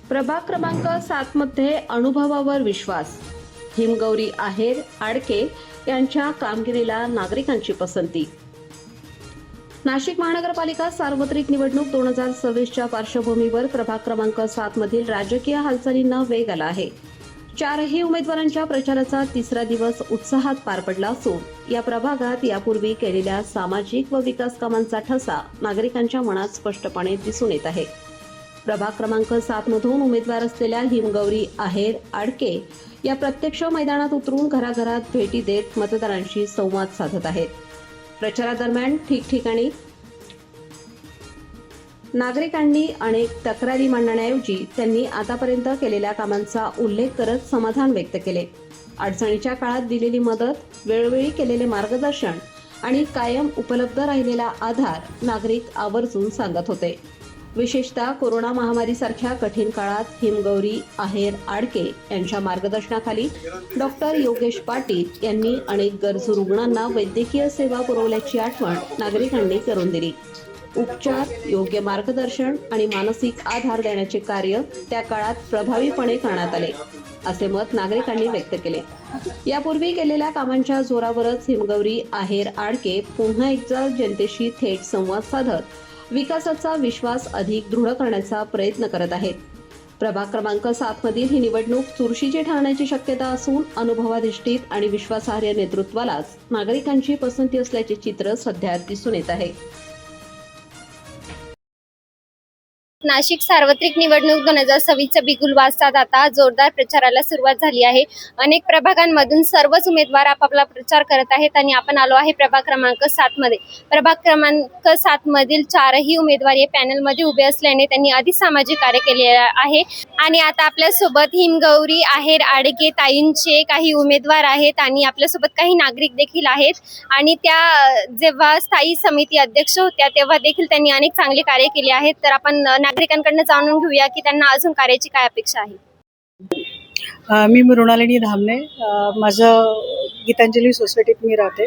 प्रभाग क्रमांक 7 मध्ये अनुभवावर विश्वास. हिमगौरी आहेर आडके यांच्या कामगिरीला नागरिकांची पसंती. नाशिक महानगरपालिका सार्वत्रिक निवडणूक 2026च्या पार्श्वभूमीवर प्रभाग क्रमांक 7 मधील राजकीय हालचालींना वेग आला आहे. चारही उमेदवारांच्या प्रचाराचा तिसरा दिवस उत्साहात पार पडला असून या प्रभागात यापूर्वी केलेल्या सामाजिक व विकास कामांचा ठसा नागरिकांच्या मनात स्पष्टपणे दिसून येत आहे. प्रभाग क्रमांक 7 मधून उमेदवार असलेल्या हिमगौरी आहेर आडके या प्रत्यक्ष मैदानात उतरून घराघरात भेटी देत मतदारांशी संवाद साधत आहेत. प्रचारादरम्यान ठिकठिकाणी नागरिकांनी अनेक तक्रारी मांडण्याऐवजी त्यांनी आतापर्यंत केलेल्या कामांचा उल्लेख करत समाधान व्यक्त केले. अडचणीच्या काळात दिलेली मदत, वेळोवेळी केलेले मार्गदर्शन आणि कायम उपलब्ध राहिलेला आधार नागरिक आवर्जून सांगत होते. विशेषतः कोरोना महामारीसारख्या कठीण काळात हिमगौरी आहेर आडके यांच्या मार्गदर्शनाखाली डॉक्टर योगेश पाटील यांनी अनेक गरजू रुग्णांना वैद्यकीय सेवा पुरवल्याची आठवण नागरिकांनी करून दिली. उपचार, योग्य मार्गदर्शन आणि मानसिक आधार देण्याचे कार्य त्या काळात प्रभावीपणे करण्यात आले, असे मत नागरिकांनी व्यक्त केले. यापूर्वी केलेल्या कामांच्या जोरावरच हिमगौरी आहेर आडके पुन्हा एकदा जनतेशी थेट संवाद साधत विकासाचा विश्वास अधिक दृढ करण्याचा प्रयत्न करत आहेत. प्रभाग क्रमांक 7 मधील ही निवडणूक चुरशीची ठरण्याची शक्यता असून अनुभवाधिष्ठित आणि विश्वासार्ह नेतृत्वालाच नागरिकांची पसंती असल्याचे चित्र सध्या दिसून येत आहे. नाशिक सार्वत्रिक निवडणूक 2026च्या बिगुल वाजतात आता जोरदार प्रचाराला सुरुवात झाली आहे. अनेक प्रभागांमधून सर्वच उमेदवार आपापला प्रचार करत आहेत आणि आपण आलो आहे प्रभाग क्रमांक 7 मध्ये. प्रभाग क्रमांक 7 मधील चारही उमेदवार या पॅनलमध्ये उभे असल्याने त्यांनी आधीच सामाजिक कार्य केले आहे आणि आता आपल्यासोबत हिमगौरी आहेर आडके ताईंचे काही उमेदवार आहेत आणि आपल्यासोबत काही नागरिक देखील आहेत. आणि त्या जेव्हा स्थायी समिती अध्यक्ष होत्या तेव्हा देखील त्यांनी अनेक चांगले कार्य केले आहेत. तर आपण नागरिकांकडून जाणून घेऊया की त्यांना अजून कार्याची काय अपेक्षा आहे. मी मृणालिनी धामणे, माझं गीतांजली सोसायटीत मी राहते,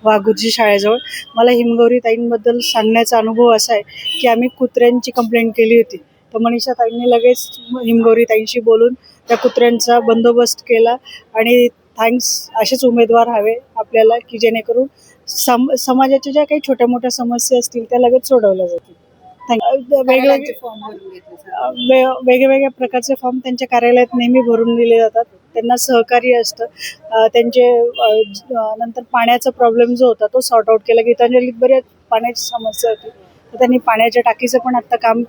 वाघुर्जी शाळेजवळ. मला हिमगौरी ताईंबद्दल सांगण्याचा अनुभव असा आहे की आम्ही कुत्र्यांची कंप्लेंट केली होती, तर मनीषा ताईंनी लगेच हिमगौरी ताईंशी बोलून त्या कुत्र्यांचा बंदोबस्त केला. आणि थँक्स, असेच उमेदवार हवे आपल्याला की जेणेकरून समाजाच्या ज्या काही छोट्या मोठ्या समस्या असतील त्या लगेच सोडवल्या जातील. वेगवेगळ्या प्रकारचे फॉर्म त्यांच्या कार्यालयात नेहमी भरून दिले जातात. त्यांना सहकार्य असतं. त्यांचे नंतर पाण्याचा प्रॉब्लेम जो होता तो सॉर्ट आउट केला. गीतांजलीत बऱ्याच पाण्याची समस्या होती, तर त्यांनी पाण्याच्या टाकीचं पण आता काम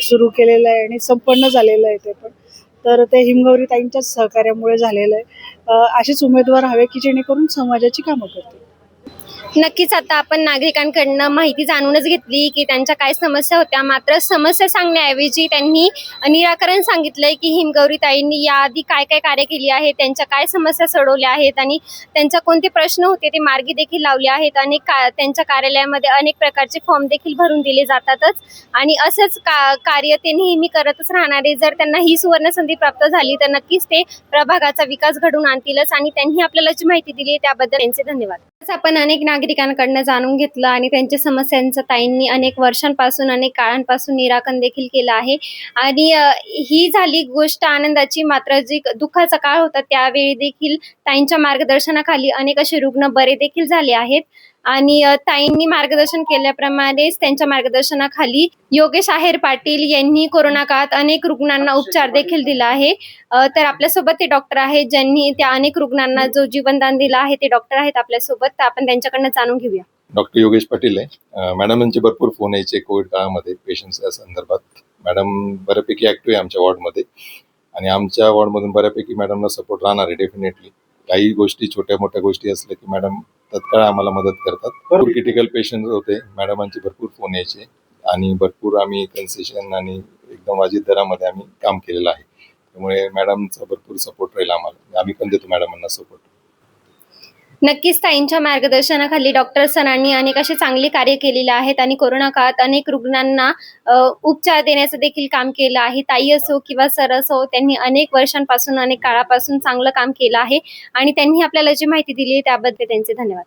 सुरू केलेलं आहे आणि संपन्न झालेलं आहे ते पण. तर ते हिमगौरी ताईंच्याच सहकार्यामुळे झालेलं आहे. असेच उमेदवार हवे की जेणेकरून समाजाची कामं करतील. नक्कीच आता आपण नागरिकांकडनं माहिती जाणूनच घेतली की त्यांच्या काय समस्या होत्या, मात्र समस्या सांगण्याऐवजी त्यांनी निराकरण सांगितलंय की हिमगौरी ताईंनी याआधी काय काय कार्य केली आहे, त्यांच्या काय समस्या सोडवल्या आहेत आणि त्यांच्या कोणते प्रश्न होते ते मार्गी देखील लावले आहेत. त्यांच्या कार्यालयामध्ये अनेक प्रकारचे फॉर्म देखील भरून दिले जातातच आणि असंच कार्य ते नेहमी करतच राहणारे. जर त्यांना ही सुवर्ण संधी प्राप्त झाली तर नक्कीच ते प्रभागाचा विकास घडवून आणतीलच आणि त्यांनी आपल्याला जी माहिती दिली त्याबद्दल त्यांचे धन्यवाद. आपण अनेक नागरिकांकडनं जाणून घेतलं आणि त्यांच्या समस्यांचं ताईंनी अनेक वर्षांपासून अनेक काळांपासून निराकरण देखील केलं आहे. आणि ही झाली गोष्ट आनंदाची, मात्र जी दुःखाचा काळ होता त्यावेळी देखील ताईंच्या मार्गदर्शनाखाली अनेक असे रुग्ण बरे देखील झाले आहेत. आणि ताईंनी मार्गदर्शन केल्याप्रमाणेच त्यांच्या मार्गदर्शनाखाली योगेश आहेर पाटील यांनी कोरोना काळात अनेक रुग्णांना उपचार देखील दिला आहे. तर आपल्यासोबत ते डॉक्टर आहेत ज्यांनी त्या अनेक रुग्णांना जो जीवनदान दिला आहे, ते डॉक्टर आहेत आपल्यासोबत. तर आपण त्यांच्याकडनं जाणून घेऊया. डॉक्टर योगेश पाटील आहे. मॅडमांचे भरपूर फोन यायचे कोविड काळामध्ये पेशंट्सच्या संदर्भात. मॅडम बऱ्यापैकी ऍक्टिव्ह आहे आमच्या वॉर्डमध्ये आणि आमच्या वॉर्डमधून बऱ्यापैकी मॅडमला सपोर्ट राहणार आहे डेफिनेटली. काही गोष्टी छोट्या मोठ्या गोष्टी असल्या की मॅडम तत्काळ आम्हाला मदत करतात. भरपूर क्रिटिकल पेशंट होते, मॅडमांचे भरपूर फोन यायचे आणि भरपूर आम्ही कन्सेशन आणि एकदम वाजिब दरामध्ये आम्ही काम केलेलं आहे. त्यामुळे मॅडमचा भरपूर सपोर्ट राहील आम्हाला. आम्ही पण देतो मॅडमांना सपोर्ट. नक्कीच ताईंच्या मार्गदर्शनाखाली डॉक्टर सरांनी अनेक असे चांगले कार्य केलेले आहेत आणि कोरोना काळात अनेक रुग्णांना उपचार देण्याचं देखील काम केलं आहे. ताई असो किंवा सर असो, त्यांनी अनेक वर्षांपासून अनेक काळापासून चांगलं काम केलं आहे आणि त्यांनी आपल्याला जी माहिती दिली त्याबद्दल त्यांचे धन्यवाद.